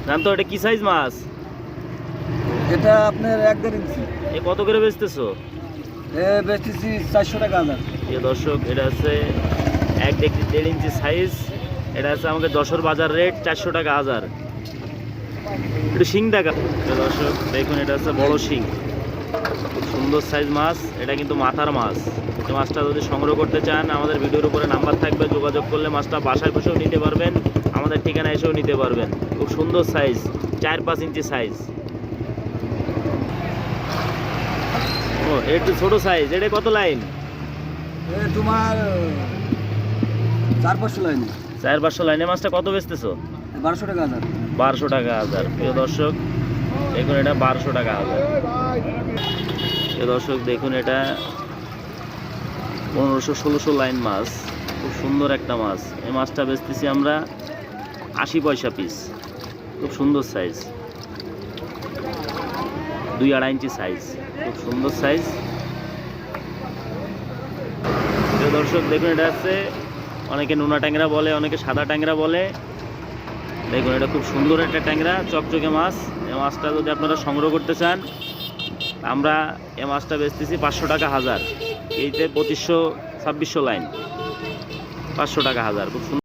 জান তো এটা কি সাইজ মাছ? এটা আপনার 1.5 ইঞ্চি। এ কত করে বেচতেছো? বেচতেছি 400 টাকা হাজার। প্রিয় দর্শক, এটা আছে 1.5 ইঞ্চি সাইজ। এটা আছে আমাকে যশোর বাজার রেট 400 টাকা হাজার। একটু শিং দেখা। প্রিয় দর্শক দেখুন, এটা আছে বড় শিং, খুব সুন্দর সাইজ মাছ। এটা কিন্তু মাথার মাছ। এই মাছটা যদি সংগ্রহ করতে চান, আমাদের ভিডিওর উপরে নাম্বার থাকবে, যোগাযোগ করলে মাছটা বাসায় বসেও নিতে পারবেন, আমাদের ঠিকানা এসেও নিতে পারবেন। খুব সুন্দর সাইজ, 4-5 ইঞ্চি সাইজ। ও একটু ছোট সাইজ। এটা কত লাইন? তোমার 400-500 লাইনে। 400-500 লাইনে মাছটা কত বেচতেছো? 1200 টাকা হাজার। 1200 টাকা হাজার। প্রিয় দর্শক দেখুন, এটা 1200 টাকা হাজার। প্রিয় দর্শক দেখুন, এটা 1500-1600 লাইন মাছ। খুব সুন্দর একটা মাছ। এই মাছটা বেচতেছি আমরা 80 পয়সা পিস। খুব সুন্দর সাইজ, 2-2.5 ইঞ্চি সাইজ, খুব সুন্দর সাইজ। প্রিয় দর্শক দেখুন, এটা আছে অনেকে নোনা ট্যাংরা বলে, অনেকে সাদা ট্যাংরা বলে। দেখুন, এটা খুব সুন্দর একটা ট্যাংরা, চকচকে মাছ। এই মাছটা যদি আপনারা সংগ্রহ করতে চান, আমরা এই মাছটা বেচতেছি 500 টাকা হাজার। এইতে 2500-2600 লাইন, 500 টাকা হাজার। খুব সুন্দর।